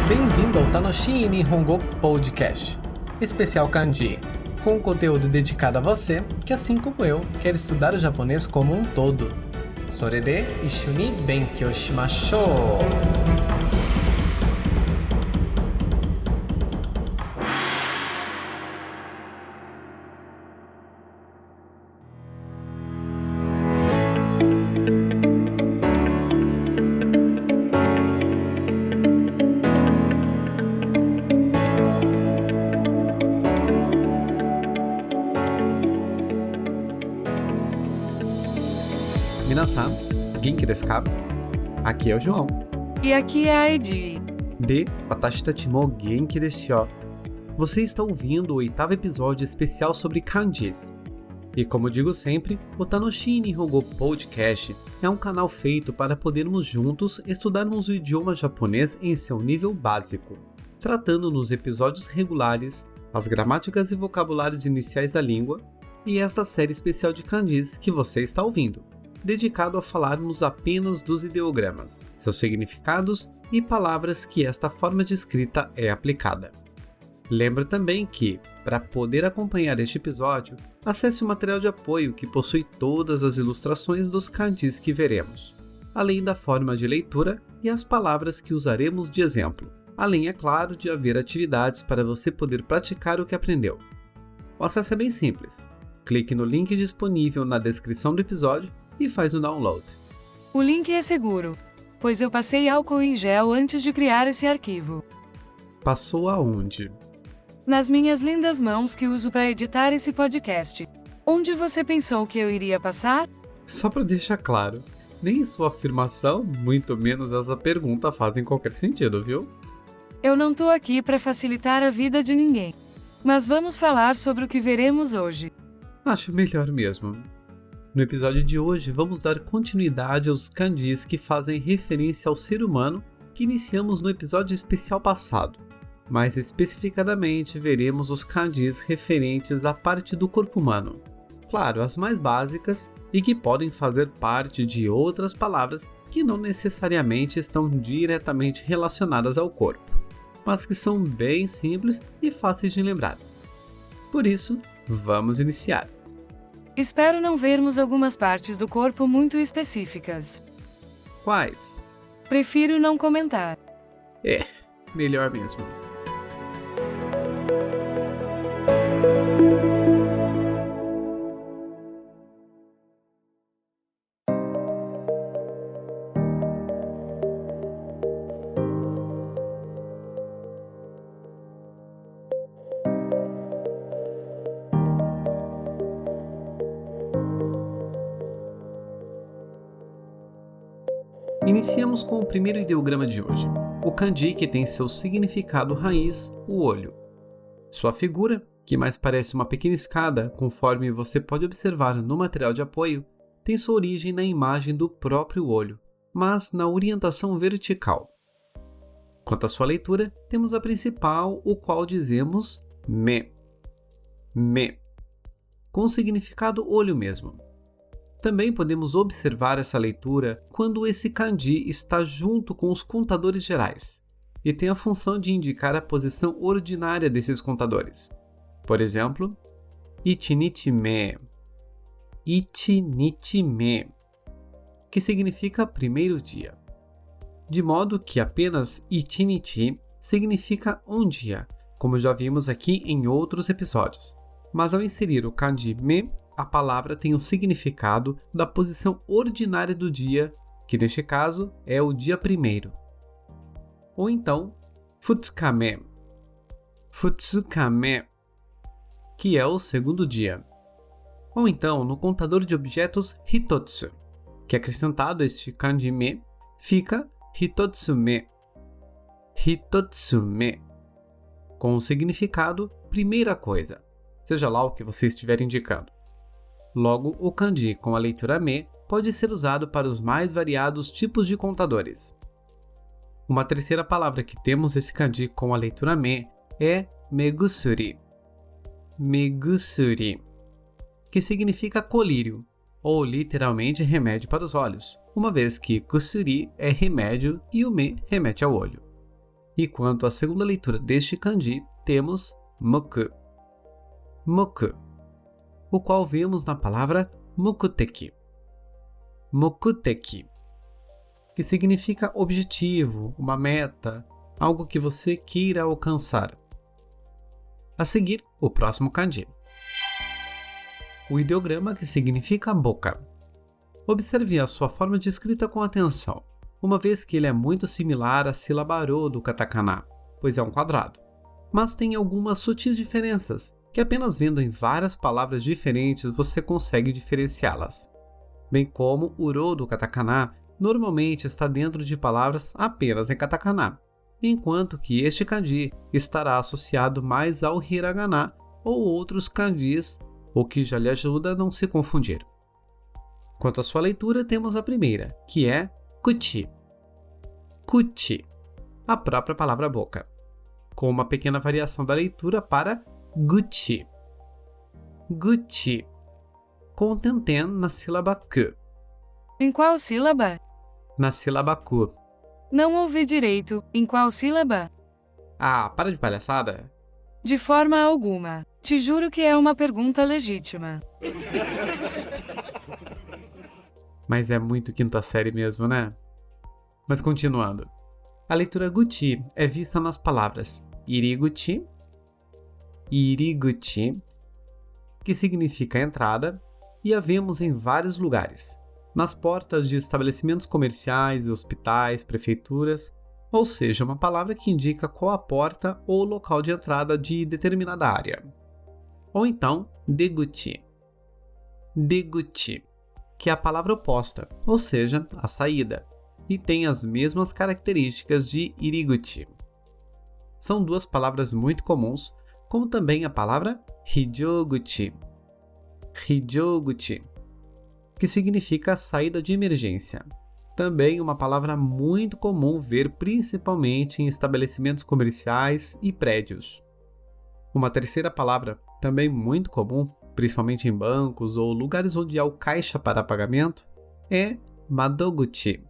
Bem-vindo ao Tanoshi Nihongo Podcast, especial kanji, com conteúdo dedicado a você que, assim como eu, quer estudar o japonês como um todo. Sorede issho ni benkyou shimashou! Minasan, genki desu ka? Aqui é o João. E aqui é a Edi. De Watashi tachi mo genki desu yo. Você está ouvindo o 8º episódio especial sobre kanjis. E como digo sempre, o Tanoshi Nihongo Podcast é um canal feito para podermos juntos estudarmos o idioma japonês em seu nível básico, tratando nos episódios regulares as gramáticas e vocabulários iniciais da língua e esta série especial de kanjis que você está ouvindo, dedicado a falarmos apenas dos ideogramas, seus significados e palavras que esta forma de escrita é aplicada. Lembra também que, para poder acompanhar este episódio, acesse o material de apoio que possui todas as ilustrações dos kanjis que veremos, além da forma de leitura e as palavras que usaremos de exemplo, além, é claro, de haver atividades para você poder praticar o que aprendeu. O acesso é bem simples. Clique no link disponível na descrição do episódio e faz o download. O link é seguro, pois eu passei álcool em gel antes de criar esse arquivo. Passou aonde? Nas minhas lindas mãos que uso para editar esse podcast. Onde você pensou que eu iria passar? Só para deixar claro, nem sua afirmação, muito menos essa pergunta fazem qualquer sentido, viu? Eu não tô aqui para facilitar a vida de ninguém. Mas vamos falar sobre o que veremos hoje. Acho melhor mesmo. No episódio de hoje, vamos dar continuidade aos kanjis que fazem referência ao ser humano que iniciamos no episódio especial passado. Mais especificadamente, veremos os kanjis referentes à parte do corpo humano. Claro, as mais básicas e que podem fazer parte de outras palavras que não necessariamente estão diretamente relacionadas ao corpo, mas que são bem simples e fáceis de lembrar. Por isso, vamos iniciar. Espero não vermos algumas partes do corpo muito específicas. Quais? Prefiro não comentar. Melhor mesmo. Iniciamos com o primeiro ideograma de hoje, o kanji que tem seu significado raiz, o olho. Sua figura, que mais parece uma pequena escada, conforme você pode observar no material de apoio, tem sua origem na imagem do próprio olho, mas na orientação vertical. Quanto à sua leitura, temos a principal, o qual dizemos me, com o significado olho mesmo. Também podemos observar essa leitura quando esse kanji está junto com os contadores gerais e tem a função de indicar a posição ordinária desses contadores. Por exemplo, ichinichi-me, que significa primeiro dia. De modo que apenas ichinichi significa um dia, como já vimos aqui em outros episódios. Mas ao inserir o kanji me, a palavra tem o significado da posição ordinária do dia, que neste caso é o dia primeiro. Ou então, futsukame, que é o segundo dia. Ou então, no contador de objetos hitotsu, que acrescentado a este kanji me, fica hitotsume, com o significado primeira coisa, seja lá o que você estiver indicando. Logo, o kanji com a leitura me pode ser usado para os mais variados tipos de contadores. Uma terceira palavra que temos esse kanji com a leitura me é megusuri, que significa colírio, ou literalmente remédio para os olhos, uma vez que kusuri é remédio e o me remete ao olho. E quanto à segunda leitura deste kanji, temos moku. Moku, o qual vemos na palavra mokuteki. Mokuteki, que significa objetivo, uma meta, algo que você queira alcançar. A seguir, o próximo kanji. O ideograma que significa boca. Observe a sua forma de escrita com atenção, uma vez que ele é muito similar à sílaba ro do katakana, pois é um quadrado. Mas tem algumas sutis diferenças, que apenas vendo em várias palavras diferentes você consegue diferenciá-las. Bem como o ro do katakana normalmente está dentro de palavras apenas em katakana, enquanto que este kanji estará associado mais ao hiragana ou outros kanjis, o que já lhe ajuda a não se confundir. Quanto à sua leitura, temos a primeira, que é kuchi. Kuchi, a própria palavra boca, com uma pequena variação da leitura para guchi. Guchi, com tenten na sílaba ku. Em qual sílaba? Na sílaba ku. Não ouvi direito. Em qual sílaba? Ah, para de palhaçada. De forma alguma. Te juro que é uma pergunta legítima. Mas é muito quinta série mesmo, né? Mas continuando. A leitura guchi é vista nas palavras iriguchi, iriguchi, que significa entrada, e a vemos em vários lugares. Nas portas de estabelecimentos comerciais, hospitais, prefeituras, ou seja, uma palavra que indica qual a porta ou local de entrada de determinada área. Ou então, deguchi. Deguchi, que é a palavra oposta, ou seja, a saída, e tem as mesmas características de iriguchi. São duas palavras muito comuns, como também a palavra hijoguchi. Hijoguchi, que significa saída de emergência. Também uma palavra muito comum ver principalmente em estabelecimentos comerciais e prédios. Uma terceira palavra, também muito comum, principalmente em bancos ou lugares onde há o caixa para pagamento, é madoguchi.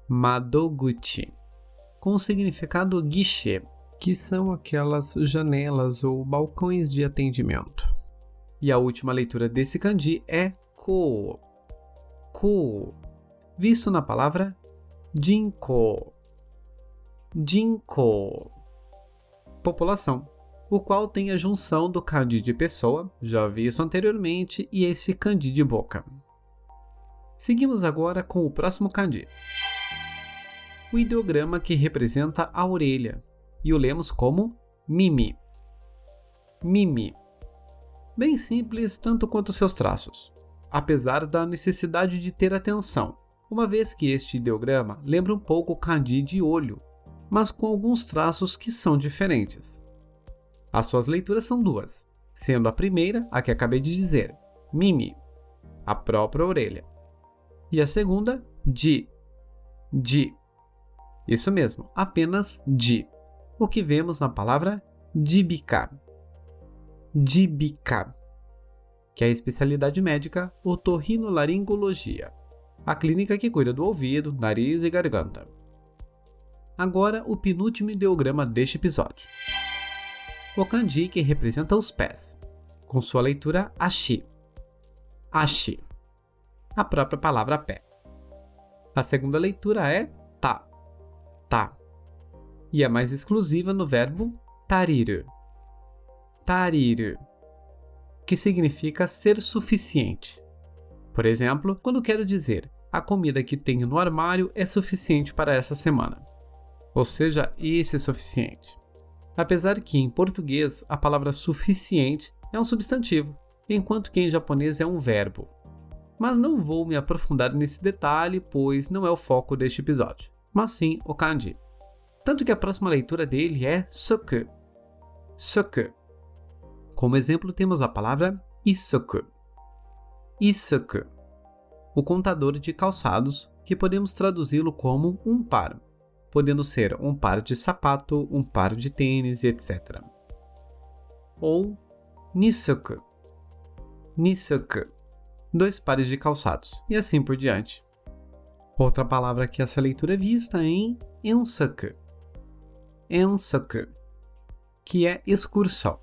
Madoguchi, com o significado guichê, que são aquelas janelas ou balcões de atendimento. E a última leitura desse kanji é ko. Ko, visto na palavra jinko. Jinko, população, o qual tem a junção do kanji de pessoa, já visto anteriormente, e esse kanji de boca. Seguimos agora com o próximo kanji. O ideograma que representa a orelha, e o lemos como mimi. Mimi. Bem simples tanto quanto seus traços, apesar da necessidade de ter atenção, uma vez que este ideograma lembra um pouco o kanji de olho, mas com alguns traços que são diferentes. As suas leituras são duas, sendo a primeira a que acabei de dizer, mimi, a própria orelha, e a segunda, ji. Isso mesmo, apenas ji, o que vemos na palavra jibika. Jibika, que é a especialidade médica otorrinolaringologia, a clínica que cuida do ouvido, nariz e garganta. Agora, o penúltimo ideograma deste episódio. O kanji que representa os pés, com sua leitura ashi. Ashi, a própria palavra pé. A segunda leitura é ta. Ta. E é mais exclusiva no verbo tariru. Tariru, que significa ser suficiente. Por exemplo, quando quero dizer a comida que tenho no armário é suficiente para essa semana. Ou seja, esse é suficiente. Apesar que em português a palavra suficiente é um substantivo, enquanto que em japonês é um verbo. Mas não vou me aprofundar nesse detalhe, pois não é o foco deste episódio, mas sim o kanji. Tanto que a próxima leitura dele é soku. Soku. Como exemplo, temos a palavra isoku. Isoku, o contador de calçados, que podemos traduzi-lo como um par, podendo ser um par de sapato, um par de tênis, etc. Ou nisoku. Nisoku, 2 pares de calçados, e assim por diante. Outra palavra que essa leitura é vista em ensoku. ensoku, que é excursão.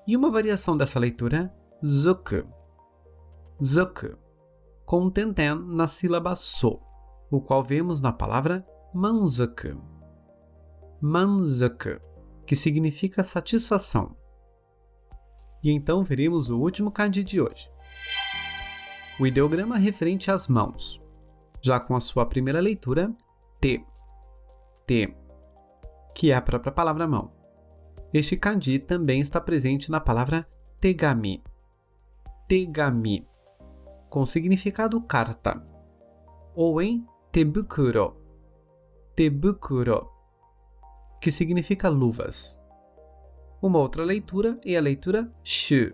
E uma variação dessa leitura é zoku, zoku, com tenten na sílaba so, o qual vemos na palavra manzoku. Manzoku, que significa satisfação. E então veremos o último kanji de hoje. O ideograma referente às mãos, já com a sua primeira leitura, te, que é a própria palavra mão. Este kanji também está presente na palavra tegami, com significado carta, ou em tebukuro, que significa luvas. Uma outra leitura é a leitura shu,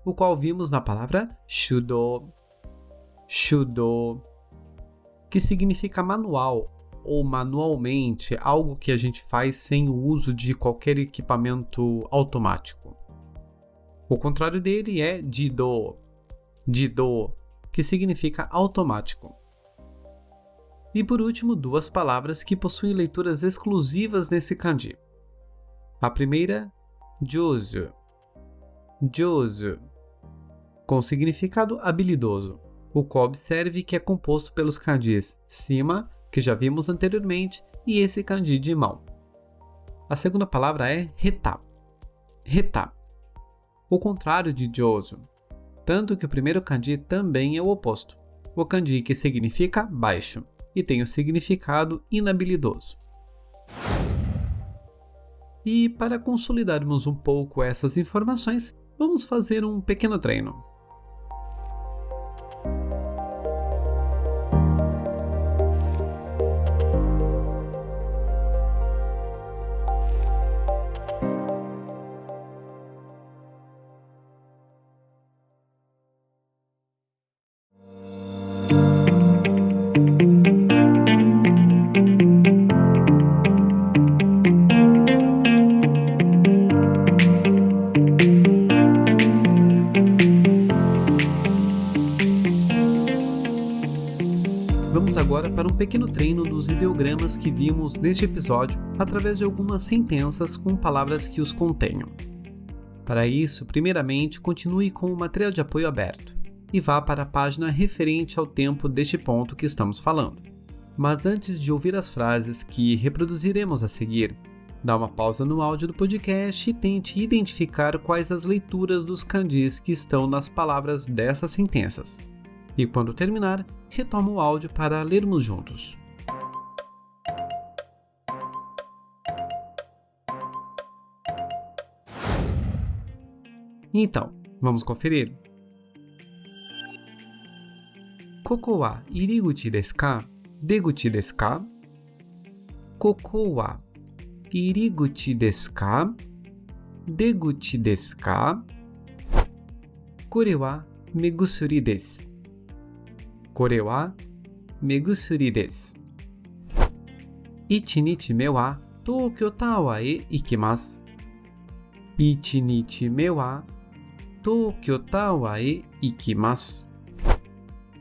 o qual vimos na palavra shudo, que significa manual ou manualmente, algo que a gente faz sem o uso de qualquer equipamento automático. O contrário dele é jido, que significa automático. E por último, duas palavras que possuem leituras exclusivas nesse kanji. A primeira, jozu, com significado habilidoso, o qual observe que é composto pelos kanjis cima, que já vimos anteriormente, e esse kanji de mão. A segunda palavra é reta, o contrário de jozu, tanto que o primeiro kanji também é o oposto, o kanji que significa baixo e tem o significado inabilidoso. E para consolidarmos um pouco essas informações, vamos fazer um pequeno treino. Vamos agora para um pequeno treino dos ideogramas que vimos neste episódio através de algumas sentenças com palavras que os contenham. Para isso, primeiramente, continue com o material de apoio aberto e vá para a página referente ao tempo deste ponto que estamos falando. Mas antes de ouvir as frases que reproduziremos a seguir, dá uma pausa no áudio do podcast e tente identificar quais as leituras dos kanjis que estão nas palavras dessas sentenças. E quando terminar, retoma o áudio para lermos juntos. Então, vamos conferir. Koko wa iriguchi desu ka? Deguchi desu ka? Koko wa iriguchi desu ka? Deguchi desu ka? Kore wa megusuri desu. これは目薬です。1日目は東京タワーへ行きます。1日目は東京タワーへ行きます。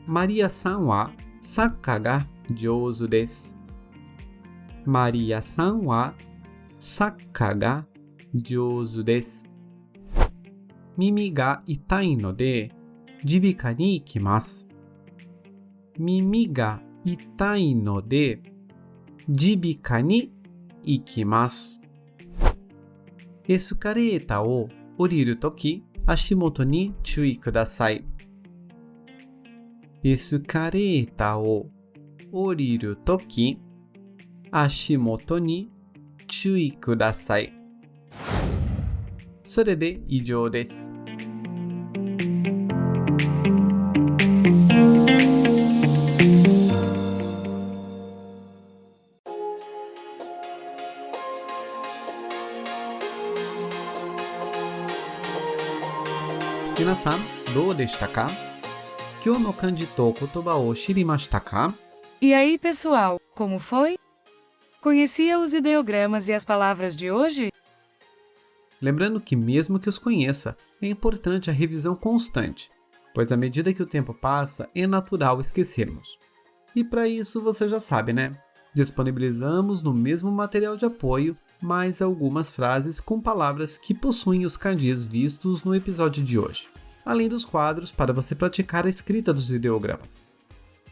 マリアさんはサッカーが上手です。マリアさんはサッカーが上手です。耳が痛いので耳鼻科に行きます。耳が痛いので耳鼻科に行きます。エスカレーターを降りるとき、足元に注意ください。エスカレーターを降りるとき、足元に注意ください。それで以上です。皆さん、どうでしたか？今日の漢字と言葉を知りましたか？ E aí, pessoal, como foi? Conhecia os ideogramas e as palavras de hoje? Lembrando que mesmo que os conheça, é importante a revisão constante, pois à medida que o tempo passa, é natural esquecermos. E para isso você já sabe, né? disponibilizamos no mesmo material de apoio mais algumas frases com palavras que possuem os kanjis vistos no episódio de hoje, além dos quadros para você praticar a escrita dos ideogramas.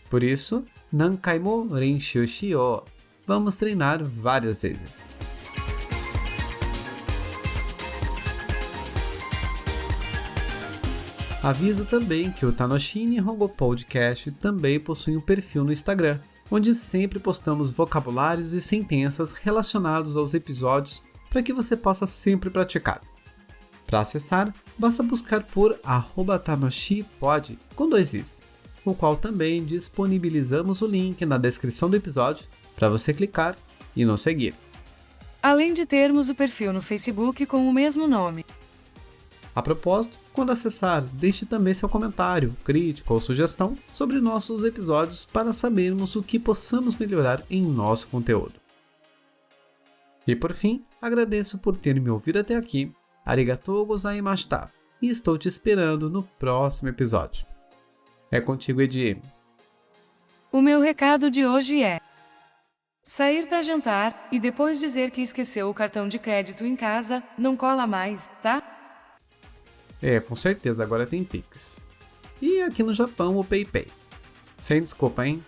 Por isso, nankai mo renshū shiyō. Vamos treinar várias vezes. Aviso também que o Tanoshi Nihongo Podcast também possui um perfil no Instagram, onde sempre postamos vocabulários e sentenças relacionados aos episódios para que você possa sempre praticar. Para acessar, basta buscar por @tanoshipod com 2 i's, o qual também disponibilizamos o link na descrição do episódio para você clicar e nos seguir. Além de termos o perfil no Facebook com o mesmo nome. A propósito, quando acessar, deixe também seu comentário, crítica ou sugestão sobre nossos episódios para sabermos o que possamos melhorar em nosso conteúdo. E por fim, agradeço por ter me ouvido até aqui. Arigatou gozaimashita. E estou te esperando no próximo episódio. É contigo, Edi. O meu recado de hoje é: sair para jantar e depois dizer que esqueceu o cartão de crédito em casa, não cola mais, tá? Com certeza, agora tem Pix. E aqui no Japão, o PayPay. Sem desculpa, hein?